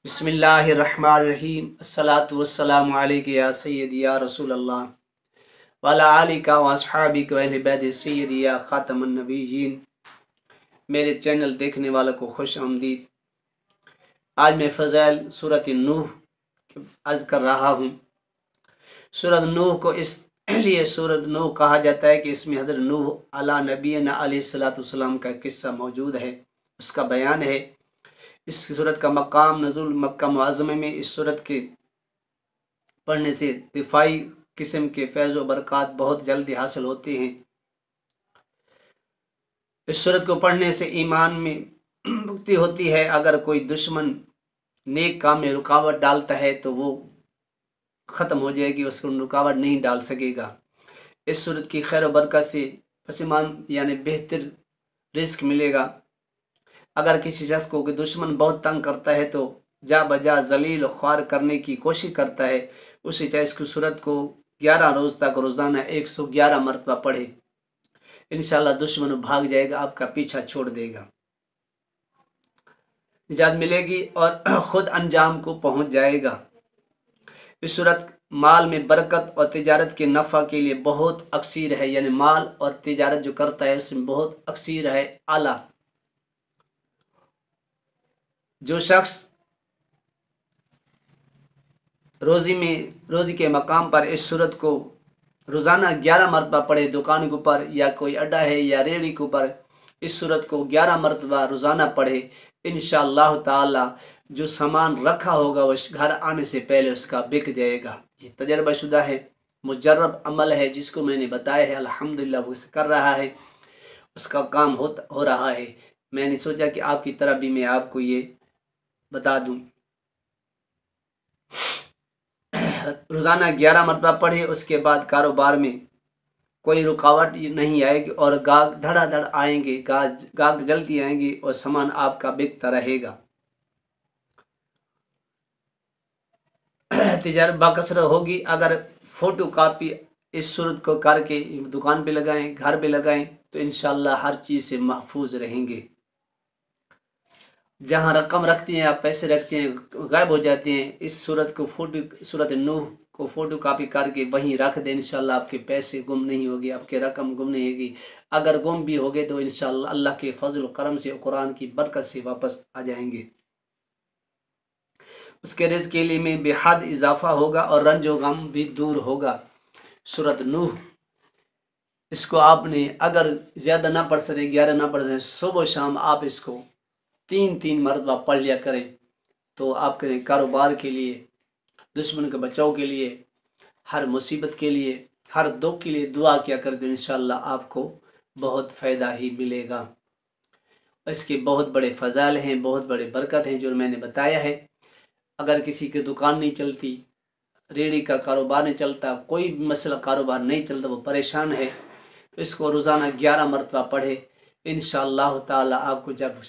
बिस्मिल्लाहिर्रहमानिर्रहीम। अस्सलातु वस्सलामु अलैका या सय्यदी या रसूल अल्लाह वाला आलिका व अस्हाबिका व अहले बैत सय्यदी या खातमुन नबिय्यीन। मेरे चैनल देखने वालों को खुश आमदीद। आज मैं फ़ज़ाइल सूरत नूह अर्ज़ कर रहा हूँ। सूरत नूह को इसलिए सूरत नूह कहा जाता है कि इसमें हज़रत नूह अला नबीना अलैहिस्सलातु वस्सलाम का किस्सा मौजूद है, उसका बयान है। इस सूरत का मकाम नज़ुल मक्का मुअज़्ज़मा में इस सूरत के पढ़ने से दिफाई किस्म के फैज़ व बरक़ात बहुत जल्दी हासिल होते हैं। इस सूरत को पढ़ने से ईमान में मुक्ति होती है। अगर कोई दुश्मन नेक काम में रुकावट डालता है तो वो ख़त्म हो जाएगी, उसको रुकावट नहीं डाल सकेगा। इस सूरत की खैर व बरकत से पसीमान यानी बेहतर रिस्क मिलेगा। अगर किसी शख्स को दुश्मन बहुत तंग करता है तो जा बजा जलील और ख्वार करने की कोशिश करता है, उसे चाहे इसकी सूरत को 11 रोज़ तक रोज़ाना 111 मरतबा पढ़े, इंशाअल्लाह दुश्मन भाग जाएगा, आपका पीछा छोड़ देगा, निजात मिलेगी और ख़ुद अंजाम को पहुँच जाएगा। इस सूरत माल में बरकत और तिजारत के नफ़ा के लिए बहुत अक्सीर है, यानी माल और तिजारत जो करता है उसमें बहुत अक्सीर है, आला। जो शख्स रोज़ी के मकाम पर इस सूरत को रोज़ाना 11 मरतबा पढ़े, दुकान के ऊपर या कोई अड्डा है या रेहड़ी के ऊपर इस सूरत को 11 मरतबा रोज़ाना पढ़े, इंशाअल्लाह ताला जो सामान रखा होगा वो घर आने से पहले उसका बिक जाएगा। ये तजर्बा शुदा है, मुजर्रब अमल है, जिसको मैंने बताया है अल्हम्दुलिल्लाह वो कर रहा है, उसका काम हो रहा है। मैंने सोचा कि आपकी तरह भी मैं आपको ये बता दूं। रोज़ाना 11 मरतबा पढ़े, उसके बाद कारोबार में कोई रुकावट नहीं आएगी और गाहक धड़ाधड़ आएंगे, गाहक जल्दी आएंगे और सामान आपका बिकता रहेगा। तजर्बा कसरत होगी। अगर फ़ोटो कापी इस सूरत को करके दुकान पे लगाएं, घर पे लगाएं तो इंशाअल्लाह हर चीज़ से महफूज रहेंगे। जहाँ रकम रखते हैं आप, पैसे रखते हैं, गायब हो जाते हैं, इस सूरत को सूरत नूह को फ़ोटो कापी करके वहीं रख दें, इंशाअल्लाह आपके पैसे गुम नहीं होगी, आपके रकम गुम नहीं होगी। अगर गुम भी हो गए तो इंशाअल्लाह अल्लाह के फजल व करम से, कुरान की बरकत से वापस आ जाएंगे। उसके रिज़्क़ के लिए में बेहद इजाफा होगा और रंज व गम भी दूर होगा। सूरत नूह इसको आपने अगर ज़्यादा ना पढ़ सके, 11 ना पढ़ सके, सुबह शाम आप इसको 3-3 मरतबा पढ़ लिया करें तो आपके कारोबार के लिए, दुश्मन के बचाव के लिए, हर मुसीबत के लिए, हर दुख के लिए दुआ किया कर दो, इंशाअल्लाह आपको बहुत फ़ायदा ही मिलेगा। इसके बहुत बड़े फ़ज़ाइल हैं, बहुत बड़े बरकत हैं जो मैंने बताया है। अगर किसी की दुकान नहीं चलती, रेहड़ी का कारोबार नहीं चलता, कोई भी मसला कारोबार नहीं चलता, वो परेशान है, तो इसको रोज़ाना 11 मरतबा पढ़े, इंशाअल्लाह ताला आपको जब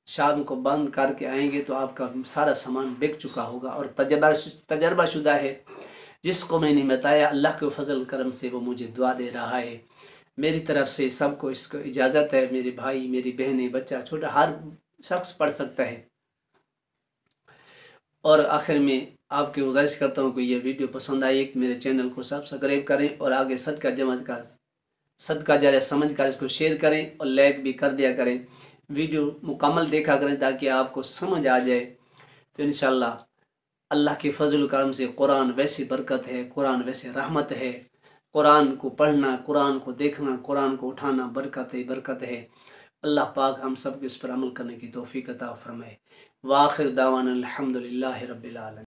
शाम को बंद करके आएंगे तो आपका सारा सामान बिक चुका होगा। और तजर्बा शुदा है, जिसको मैंने बताया अल्लाह के फजल करम से वो मुझे दुआ दे रहा है। मेरी तरफ से सबको इसको इजाज़त है। मेरे भाई, मेरी बहनें, बच्चा छोटा हर शख्स पढ़ सकता है। और आखिर में आपकी गुजारिश करता हूँ कि ये वीडियो पसंद आई कि मेरे चैनल को सब्सक्राइब करें और आगे सदका जारिया समझ कर इसको शेयर करें और लाइक भी कर दिया करें। वीडियो मुकम्मल देखा करें ताकि आपको समझ आ जाए। तो इंशाअल्लाह अल्लाह के फजल करम से कुरान वैसी बरकत है, कुरान वैसे रहमत है। कुरान को पढ़ना, कुरान को देखना, कुरान को उठाना बरकत है। अल्लाह पाक हम सब इस पर अमल करने की तौफीक अता फरमाए। वाखिर दावाना अल्हम्दुलिल्लाहि रब्बिल आलमीन।